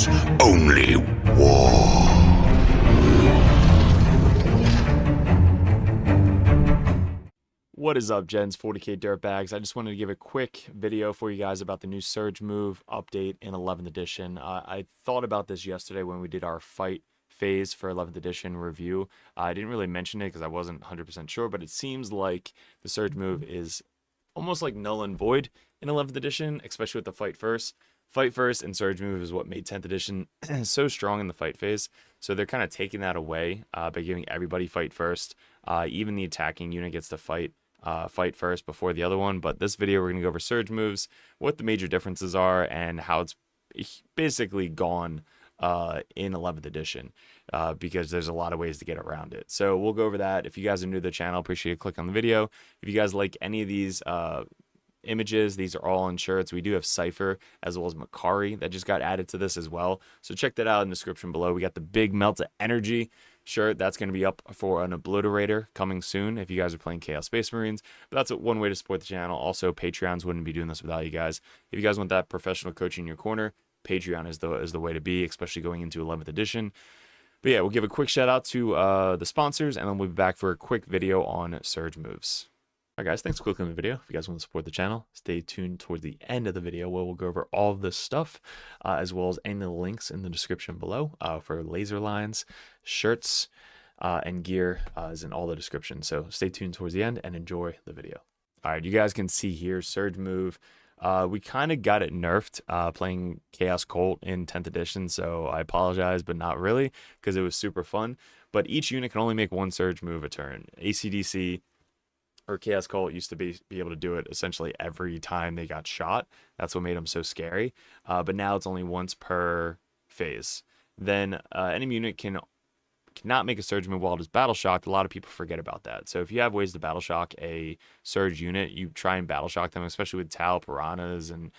is only war. What is up, gents? 40k Dirtbags. I just wanted to give a quick video for you guys about the new Surge move update in 11th edition. I thought about this yesterday when we did our fight phase for 11th edition review. I didn't really mention it because I wasn't 100% sure, but it seems like the Surge move is almost like null and void in 11th edition, especially with the fight first. Fight first and Surge move is what made 10th edition so strong in the fight phase. So they're kind of taking that away by giving everybody fight first. Even the attacking unit gets to fight first before the other one. But this video we're going to go over Surge moves, what the major differences are, and how it's basically gone in 11th edition because there's a lot of ways to get around it. So we'll go over that. If you guys are new to the channel, appreciate you click on the video. If you guys like any of these images, these are all on shirts. We do have Cypher as well as mccauley that just got added to this as well, so check that out in the description below. We got the big Melt of Energy shirt that's going to be up for an obliterator coming soon if you guys are playing Chaos Space Marines. But that's one way to support the channel. Also, Patreons wouldn't be doing this without you guys. If you guys want that professional coaching in your corner, Patreon is the way to be, especially going into 11th edition. But yeah, we'll give a quick shout out to the sponsors, and then we'll be back for a quick video on Surge moves. Alright guys, thanks for clicking on the video. If you guys want to support the channel, stay tuned towards the end of the video where we'll go over all of this stuff, as well as any of the links in the description below for laser lines, shirts, and gear is in all the description. So stay tuned towards the end and enjoy the video. Alright, you guys can see here, Surge move. We kind of got it nerfed playing Chaos Cult in 10th edition, so I apologize, but not really, because it was super fun. But each unit can only make one Surge move a turn. ACDC or Chaos Cult used to be able to do it essentially every time they got shot. That's what made them so scary. But now it's only once per phase. Then enemy unit cannot make a Surge move while it is battle shocked. A lot of people forget about that. So if you have ways to battle shock a Surge unit, you try and battle shock them, especially with Tau, Piranhas, and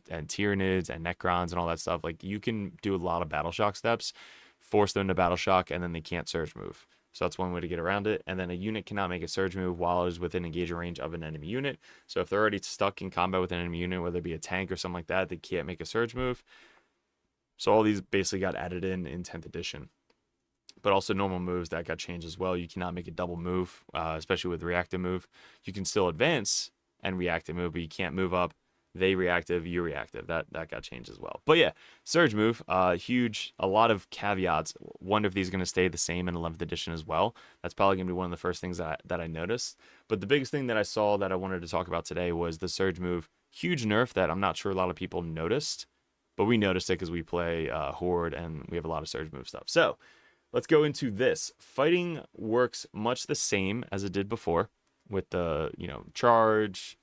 Tyranids and Necrons and all that stuff. Like, you can do a lot of battle shock steps, force them to battle shock, and then they can't Surge move. So that's one way to get around it. And then a unit cannot make a Surge move while it is within engagement range of an enemy unit. So if they're already stuck in combat with an enemy unit, whether it be a tank or something like that, they can't make a Surge move. So all these basically got added in 10th edition. But also normal moves that got changed as well. You cannot make a double move, especially with reactive move. You can still advance and reactive move, but you can't move up. They reactive, you reactive. That got changed as well. But yeah, Surge move, huge, a lot of caveats. Wonder if these are going to stay the same in 11th edition as well. That's probably going to be one of the first things that I noticed. But the biggest thing that I saw that I wanted to talk about today was the Surge move. Huge nerf that I'm not sure a lot of people noticed, but we noticed it because we play Horde and we have a lot of Surge move stuff. So let's go into this. Fighting works much the same as it did before with the, charge,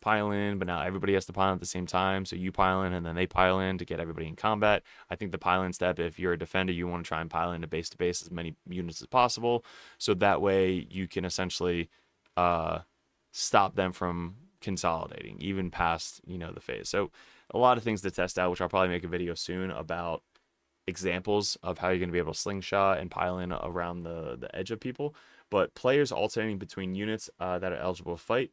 pile in, but now everybody has to pile in at the same time. So you pile in and then they pile in to get everybody in combat. I think the pile in step, if you're a defender, you want to try and pile into base to base as many units as possible. So that way you can essentially stop them from consolidating even past, the phase. So a lot of things to test out, which I'll probably make a video soon about examples of how you're going to be able to slingshot and pile in around the edge of people. But players alternating between units that are eligible to fight,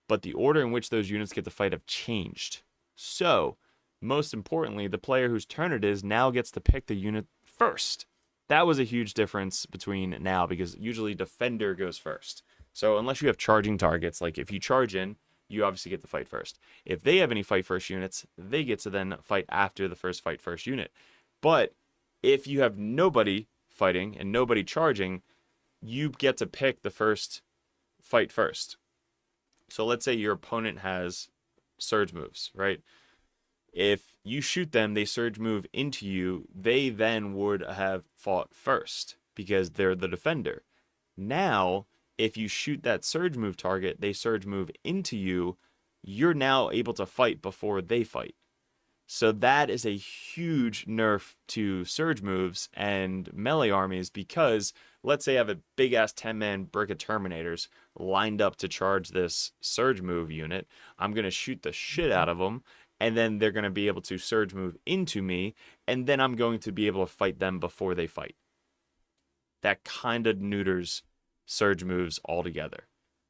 but the order in which those units get to fight have changed. So, most importantly, the player whose turn it is now gets to pick the unit first. That was a huge difference between now, because usually defender goes first. So unless you have charging targets, like if you charge in, you obviously get to fight first. If they have any fight first units, they get to then fight after the first fight first unit. But if you have nobody fighting and nobody charging, you get to pick the first fight first. So let's say your opponent has Surge moves, right? If you shoot them, they Surge move into you, they then would have fought first because they're the defender. Now, if you shoot that Surge move target, they Surge move into you, you're now able to fight before they fight. So that is a huge nerf to Surge moves and melee armies, because let's say I have a big ass 10-man brick of Terminators lined up to charge this Surge move unit. I'm going to shoot the shit out of them, and then they're going to be able to Surge move into me, and then I'm going to be able to fight them before they fight. That kind of neuters Surge moves altogether.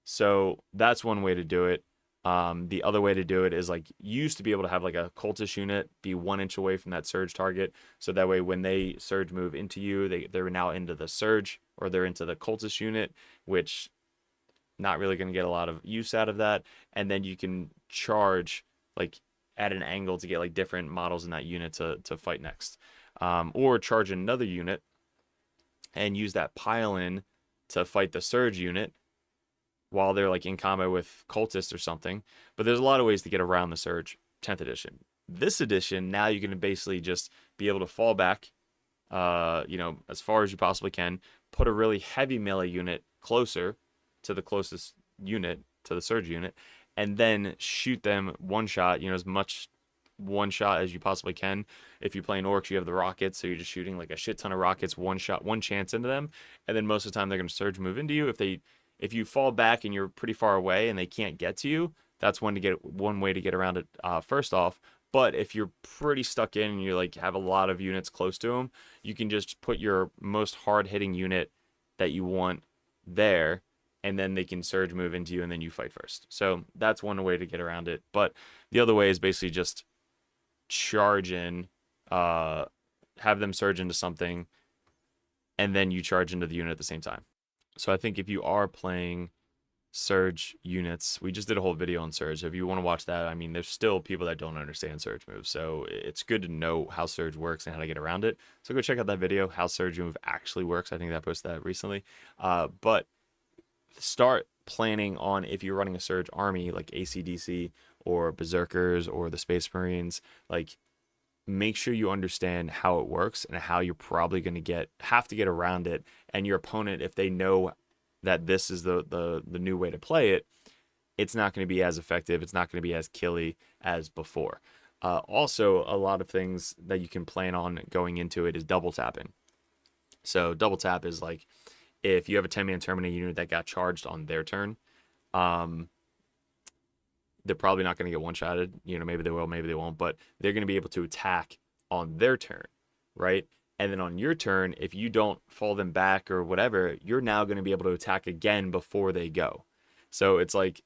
So that's one way to do it. The other way to do it is like you used to be able to have like a cultist unit be 1 inch away from that surge target. So that way when they surge move into you, they're now into the surge or they're into the cultist unit, which not really going to get a lot of use out of that. And then you can charge like at an angle to get like different models in that unit to fight next. Or charge another unit and use that pile in to fight the surge unit while they're like in combat with cultists or something. But there's a lot of ways to get around the surge 10th edition. This edition, now you're going to basically just be able to fall back, as far as you possibly can, put a really heavy melee unit closer to the closest unit, to the surge unit, and then shoot them one shot, as much one shot as you possibly can. If you're playing orcs, you have the rockets, so you're just shooting like a shit ton of rockets, one shot, one chance into them, and then most of the time they're going to surge move into you. If you fall back and you're pretty far away and they can't get to you, that's one way to get around it, first off. But if you're pretty stuck in and you like have a lot of units close to them, you can just put your most hard hitting unit that you want there, and then they can surge move into you and then you fight first. So that's one way to get around it. But the other way is basically just charge in, have them surge into something, and then you charge into the unit at the same time. So I think if you are playing surge units, we just did a whole video on surge. If you want to watch that, I mean, there's still people that don't understand surge moves. So it's good to know how surge works and how to get around it. So go check out that video, how surge move actually works. I think I posted that recently. But start planning on, if you're running a surge army like ACDC or Berserkers or the Space Marines, like make sure you understand how it works and how you're probably going to have to get around it. And your opponent, if they know that this is the new way to play it, it's not going to be as effective. It's not going to be as killy as before. Also, a lot of things that you can plan on going into it is double tapping. So double tap is like if you have a 10-man Terminator unit that got charged on their turn, they're probably not going to get one-shotted. Maybe they will, maybe they won't, but they're going to be able to attack on their turn, right? And then on your turn, if you don't fall them back or whatever, you're now going to be able to attack again before they go. So it's like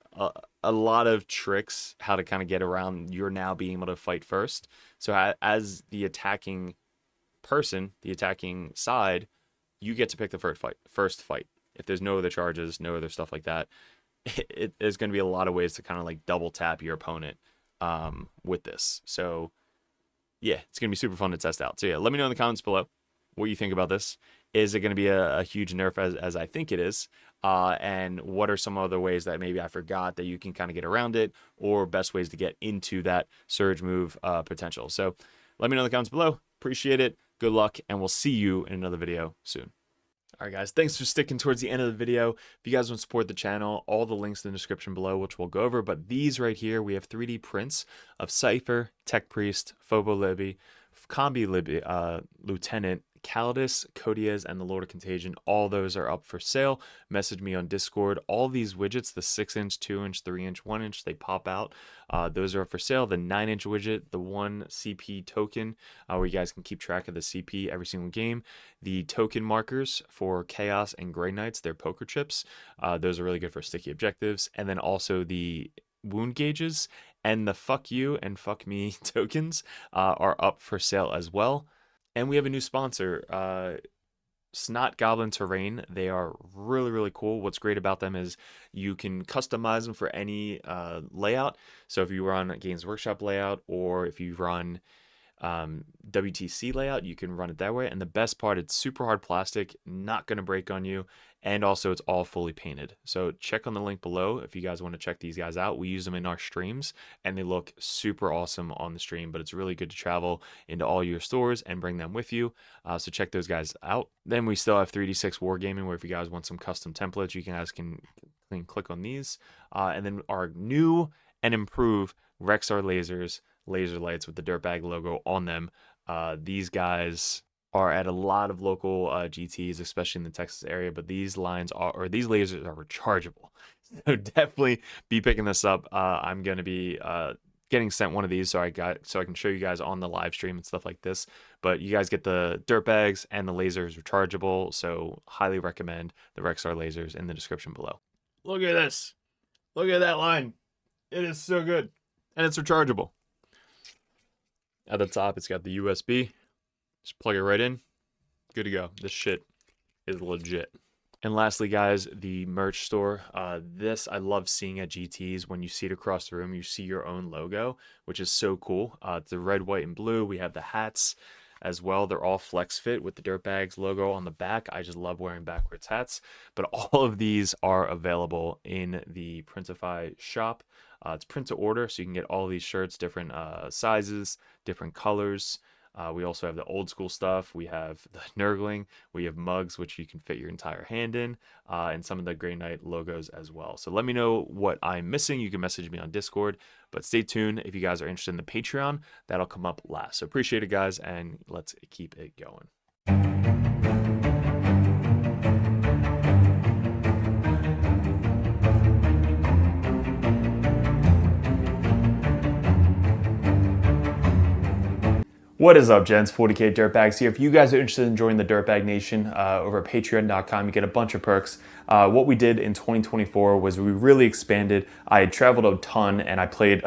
a lot of tricks how to kind of get around you're now being able to fight first. So as the attacking person, the attacking side, you get to pick the first fight. If there's no other charges, no other stuff like that, there's going to be a lot of ways to kind of like double tap your opponent with this. So yeah, it's going to be super fun to test out. So yeah, let me know in the comments below what you think about this. Is it going to be a huge nerf as I think it is? And what are some other ways that maybe I forgot that you can kind of get around it, or best ways to get into that surge move potential? So let me know in the comments below. Appreciate it. Good luck, and we'll see you in another video soon. All right, guys, thanks for sticking towards the end of the video. If you guys want to support the channel, all the links in the description below, which we'll go over. But these right here, we have 3D prints of Cypher, Tech Priest, Phobo Libby, Combi Libby, Lieutenant, Calidus, Codiez, and the Lord of Contagion. All those are up for sale. Message me on Discord. All these widgets, the 6-inch, 2-inch, 3-inch, 1-inch, they pop out. Those are up for sale. The 9-inch widget, the 1 CP token, where you guys can keep track of the CP every single game. The token markers for Chaos and Grey Knights, they're poker chips. Those are really good for sticky objectives. And then also the wound gauges and the fuck you and fuck me tokens are up for sale as well. And we have a new sponsor, Snot Goblin Terrain. They are really, really cool. What's great about them is you can customize them for any layout. So if you run a Games Workshop layout, or if you run WTC layout, you can run it that way. And the best part, it's super hard plastic, not going to break on you. And also it's all fully painted. So check on the link below if you guys want to check these guys out. We use them in our streams and they look super awesome on the stream, but it's really good to travel into all your stores and bring them with you. So check those guys out. Then we still have 3D6 Wargaming, where if you guys want some custom templates, you guys can click on these. And then our new and improved Rexar lasers, laser lights with the Dirtbag logo on them. These guys are at a lot of local GTs, especially in the Texas area, but these lasers are rechargeable. So definitely be picking this up. I'm going to be getting sent one of these so I can show you guys on the live stream and stuff like this. But you guys get the Dirtbags and the lasers rechargeable, so highly recommend the Rexar lasers in the description below. Look at this. Look at that line. It is so good. And it's rechargeable. At the top, it's got the USB. Just plug it right in. Good to go. This shit is legit. And lastly, guys, the merch store. This I love seeing at GTs. When you see it across the room, you see your own logo, which is so cool. It's the red, white, and blue. We have the hats as well. They're all flex fit with the Dirtbags logo on the back. I just love wearing backwards hats. But all of these are available in the Printify shop. It's print to order, so you can get all of these shirts, different sizes, different colors. We also have the old school stuff. We have the Nurgling. We have mugs, which you can fit your entire hand in, and some of the Grey Knight logos as well. So let me know what I'm missing. You can message me on Discord, but stay tuned. If you guys are interested in the Patreon, that'll come up last. So appreciate it, guys, and let's keep it going. What is up, gents? 40k Dirtbags here. If you guys are interested in joining the Dirtbag Nation over at patreon.com, you get a bunch of perks. What we did in 2024 was we really expanded. I had traveled a ton and I played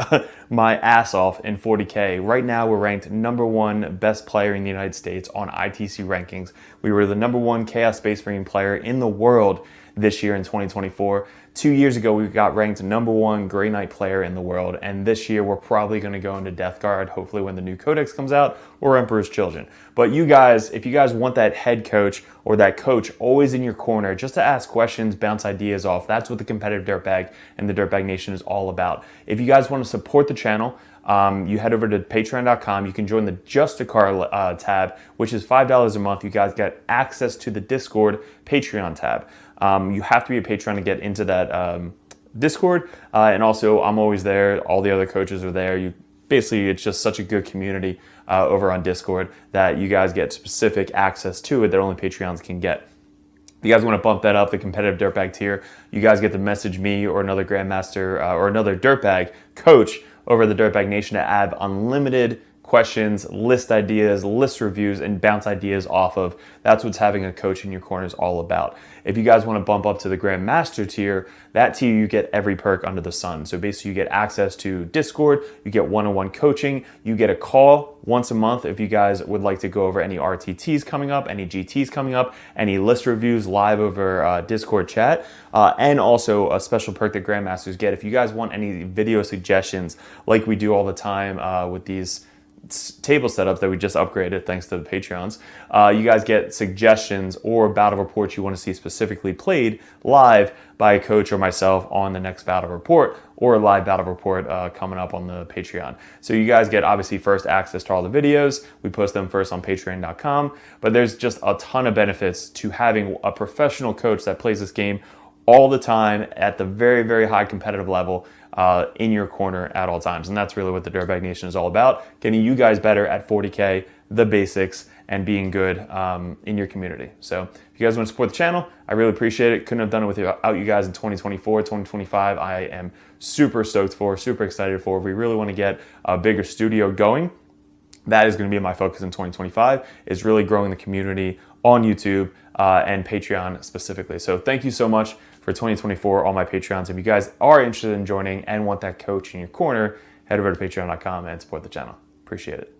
my ass off in 40k. Right now we're ranked #1 best player in the United States on ITC rankings. We were the #1 Chaos Space Marine player in the world this year in 2024. 2 years ago, we got ranked #1 Grey Knight player in the world, and this year we're probably going to go into Death Guard, hopefully when the new Codex comes out, or Emperor's Children. But you guys, if you guys want that head coach or that coach always in your corner, just to ask questions, bounce ideas off, that's what the competitive Dirtbag and the Dirtbag Nation is all about. If you guys want to support the channel, you head over to patreon.com. You can join the Just a Car tab, which is $5 a month. You guys get access to the Discord Patreon tab. You have to be a patron to get into that Discord, and also I'm always there. All the other coaches are there. Basically, it's just such a good community over on Discord that you guys get specific access to it that only Patreons can get. If you guys want to bump that up, the competitive Dirtbag tier, you guys get to message me or another Grandmaster or another Dirtbag coach over the Dirtbag Nation to add unlimited questions, list ideas, list reviews, and bounce ideas off of. That's what having a coach in your corner is all about. If you guys want to bump up to the Grandmaster tier, that tier you get every perk under the sun. So basically you get access to Discord, you get one-on-one coaching, you get a call once a month if you guys would like to go over any RTTs coming up, any GTs coming up, any list reviews live over Discord chat, and also a special perk that Grandmasters get. If you guys want any video suggestions like we do all the time with these table setups that we just upgraded thanks to the Patreons, you guys get suggestions or battle reports you want to see specifically played live by a coach or myself on the next battle report, or a live battle report coming up on the Patreon. So you guys get obviously first access to all the videos. We post them first on patreon.com, but there's just a ton of benefits to having a professional coach that plays this game all the time at the very, very high competitive level in your corner at all times. And that's really what the Dirtbag Nation is all about, getting you guys better at 40K, the basics, and being good in your community. So if you guys want to support the channel, I really appreciate it. Couldn't have done it without you guys in 2024, 2025. I am super stoked for, super excited for. If we really want to get a bigger studio going, that is going to be my focus in 2025, is really growing the community on YouTube and Patreon specifically. So thank you so much for 2024, all my Patreons. If you guys are interested in joining and want that coach in your corner, head over to patreon.com and support the channel. Appreciate it.